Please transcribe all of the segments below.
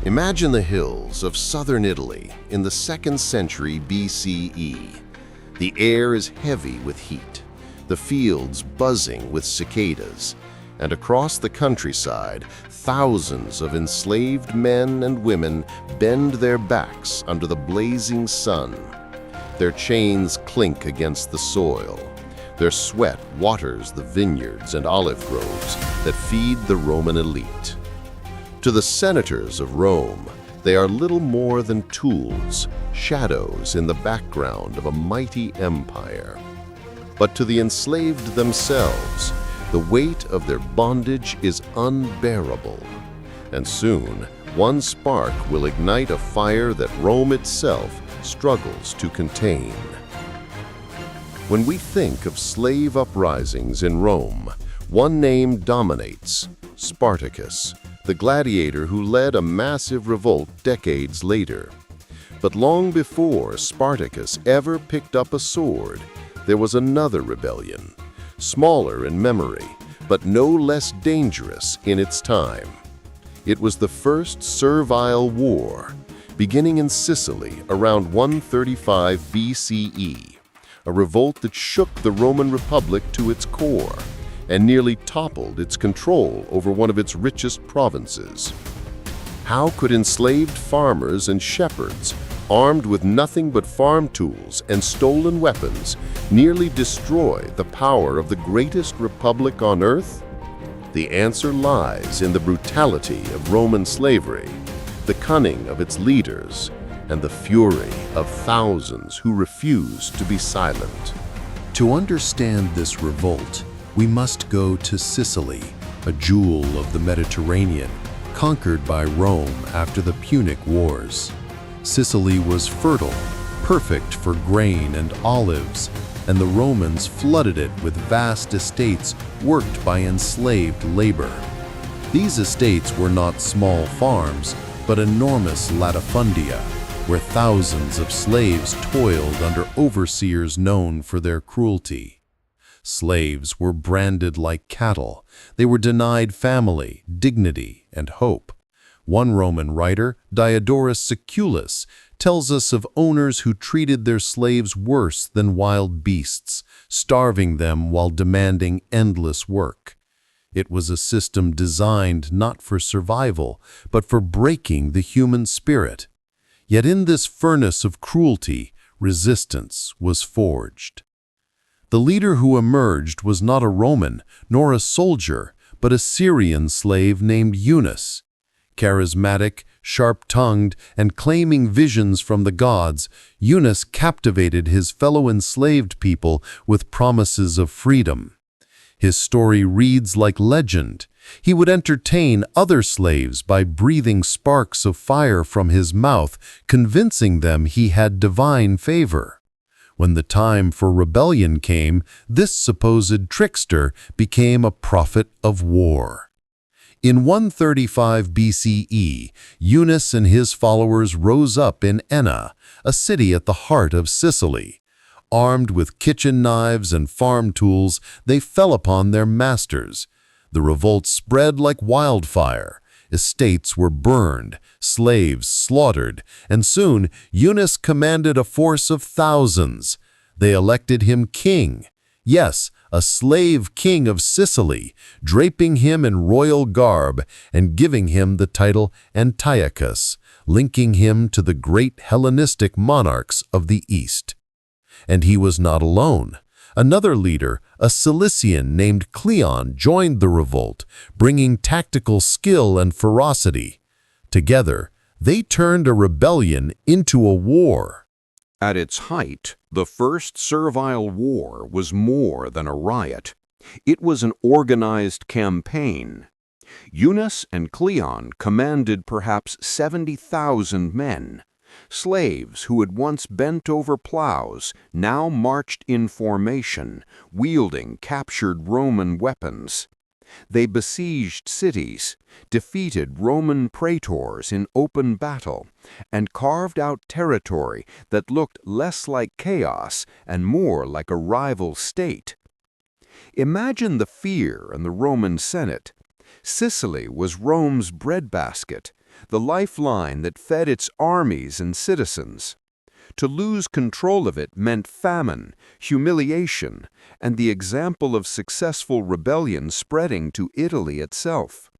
Imagine the hills of southern Italy in the 2nd century BCE. The air is heavy with heat, the fields buzzing with cicadas, and across the countryside, thousands of enslaved men and women bend their backs under the blazing sun. Their chains clink against the soil. Their sweat waters the vineyards and olive groves that feed the Roman elite. To the senators of Rome, they are little more than tools, shadows in the background of a mighty empire. But to the enslaved themselves, the weight of their bondage is unbearable. And soon, one spark will ignite a fire that Rome itself struggles to contain. When we think of slave uprisings in Rome, one name dominates: Spartacus, the gladiator who led a massive revolt decades later. But long before Spartacus ever picked up a sword, there was another rebellion, smaller in memory, but no less dangerous in its time. It was the First Servile War, beginning in Sicily around 135 BCE, a revolt that shook the Roman Republic to its core and nearly toppled its control over one of its richest provinces. How could enslaved farmers and shepherds, armed with nothing but farm tools and stolen weapons, nearly destroy the power of the greatest republic on earth? The answer lies in the brutality of Roman slavery, the cunning of its leaders, and the fury of thousands who refuse to be silent. To understand this revolt, we must go to Sicily, a jewel of the Mediterranean, conquered by Rome after the Punic Wars. Sicily was fertile, perfect for grain and olives, and the Romans flooded it with vast estates worked by enslaved labor. These estates were not small farms, but enormous latifundia, where thousands of slaves toiled under overseers known for their cruelty. Slaves were branded like cattle. They were denied family, dignity, and hope. One Roman writer, Diodorus Siculus, tells us of owners who treated their slaves worse than wild beasts, starving them while demanding endless work. It was a system designed not for survival, but for breaking the human spirit. Yet in this furnace of cruelty, resistance was forged. The leader who emerged was not a Roman, nor a soldier, but a Syrian slave named Eunice. Charismatic, sharp-tongued, and claiming visions from the gods, Eunice captivated his fellow enslaved people with promises of freedom. His story reads like legend. He would entertain other slaves by breathing sparks of fire from his mouth, convincing them he had divine favor. When the time for rebellion came, this supposed trickster became a prophet of war. In 135 BCE, Eunice and his followers rose up in Enna, a city at the heart of Sicily. Armed with kitchen knives and farm tools, they fell upon their masters. The revolt spread like wildfire. Estates were burned, slaves slaughtered, and soon Eunice commanded a force of thousands. They elected him king. Yes, a slave king of Sicily, draping him in royal garb and giving him the title Antiochus, linking him to the great Hellenistic monarchs of the East. And he was not alone. Another leader, a Cilician named Cleon, joined the revolt, bringing tactical skill and ferocity. Together, they turned a rebellion into a war. At its height, the First Servile War was more than a riot. It was an organized campaign. Eunice and Cleon commanded perhaps 70,000 men. Slaves who had once bent over plows now marched in formation, wielding captured Roman weapons. They besieged cities, defeated Roman praetors in open battle, and carved out territory that looked less like chaos and more like a rival state. Imagine the fear in the Roman Senate. Sicily was Rome's breadbasket, the lifeline that fed its armies and citizens. To lose control of it meant famine, humiliation, and the example of successful rebellion spreading to Italy itself.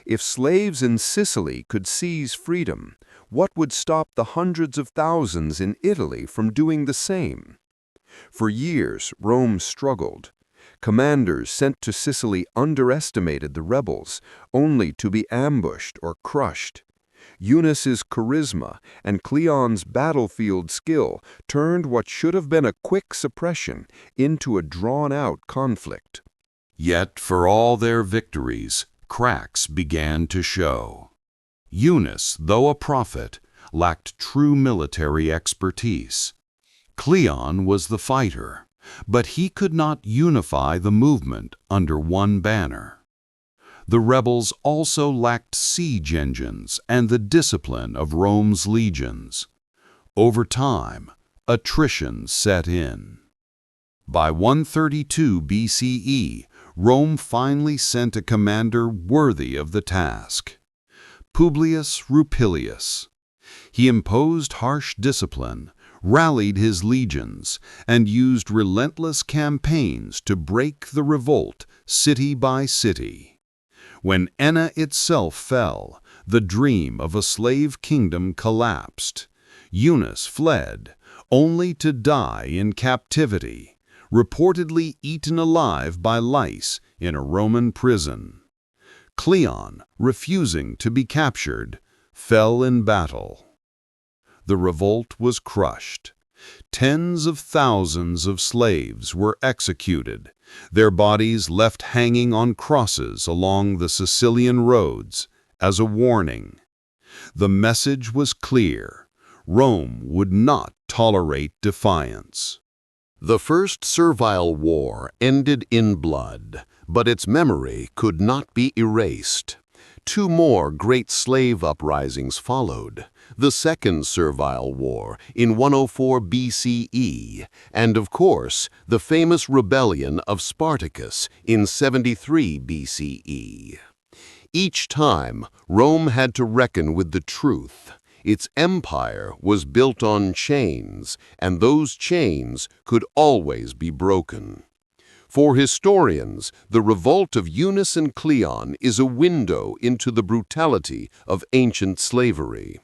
If slaves in Sicily could seize freedom, what would stop the hundreds of thousands in Italy from doing the same? For years, Rome struggled. Commanders sent to Sicily underestimated the rebels, only to be ambushed or crushed. Eunice's charisma and Cleon's battlefield skill turned what should have been a quick suppression into a drawn-out conflict. Yet, for all their victories, cracks began to show. Eunice, though a prophet, lacked true military expertise. Cleon was the fighter, but he could not unify the movement under one banner. The rebels also lacked siege engines and the discipline of Rome's legions. Over time, attrition set in. By 132 BCE, Rome finally sent a commander worthy of the task. Publius Rupilius. He imposed harsh discipline, rallied his legions, and used relentless campaigns to break the revolt city by city. When Enna itself fell, the dream of a slave kingdom collapsed. Eunice fled, only to die in captivity, reportedly eaten alive by lice in a Roman prison. Cleon, refusing to be captured, fell in battle. The revolt was crushed. Tens of thousands of slaves were executed, their bodies left hanging on crosses along the Sicilian roads as a warning. The message was clear: Rome would not tolerate defiance. The First Servile War ended in blood, but its memory could not be erased. Two more great slave uprisings followed: the Second Servile War in 104 BCE, and of course, the famous rebellion of Spartacus in 73 BCE. Each time, Rome had to reckon with the truth. Its empire was built on chains, and those chains could always be broken. For historians, the revolt of Eunice and Cleon is a window into the brutality of ancient slavery.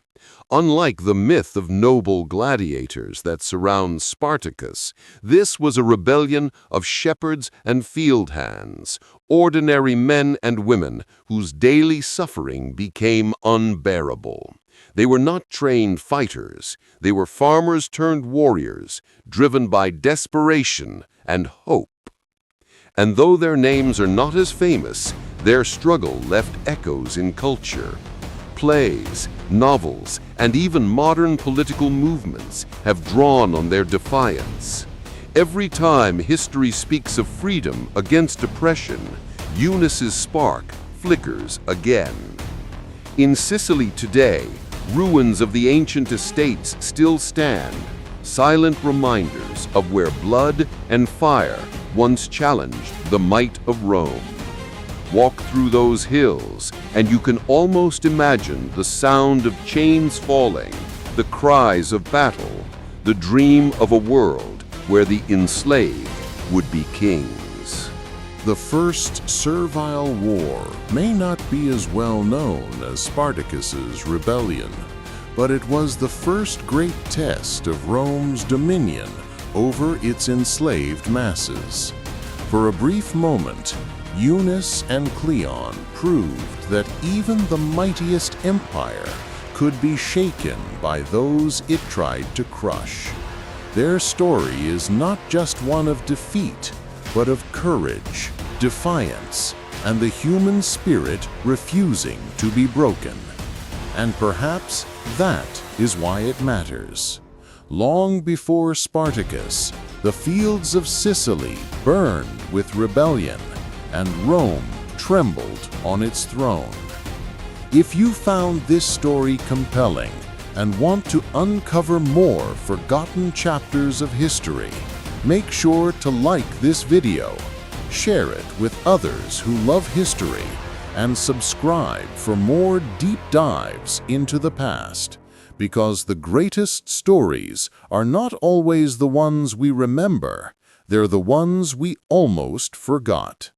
Unlike the myth of noble gladiators that surrounds Spartacus, this was a rebellion of shepherds and field hands, ordinary men and women whose daily suffering became unbearable. They were not trained fighters. They were farmers turned warriors, driven by desperation and hope. And though their names are not as famous, their struggle left echoes in culture. Plays, novels, and even modern political movements have drawn on their defiance. Every time history speaks of freedom against oppression, Eunice's spark flickers again. In Sicily today, ruins of the ancient estates still stand, silent reminders of where blood and fire once challenged the might of Rome. Walk through those hills, and you can almost imagine the sound of chains falling, the cries of battle, the dream of a world where the enslaved would be kings. The First Servile War may not be as well known as Spartacus's rebellion, but it was the first great test of Rome's dominion over its enslaved masses. For a brief moment, Eunice and Cleon proved that even the mightiest empire could be shaken by those it tried to crush. Their story is not just one of defeat, but of courage, defiance, and the human spirit refusing to be broken. And perhaps that is why it matters. Long before Spartacus, the fields of Sicily burned with rebellion, and Rome trembled on its throne. If you found this story compelling and want to uncover more forgotten chapters of history, make sure to like this video, share it with others who love history, and subscribe for more deep dives into the past, because the greatest stories are not always the ones we remember, they're the ones we almost forgot.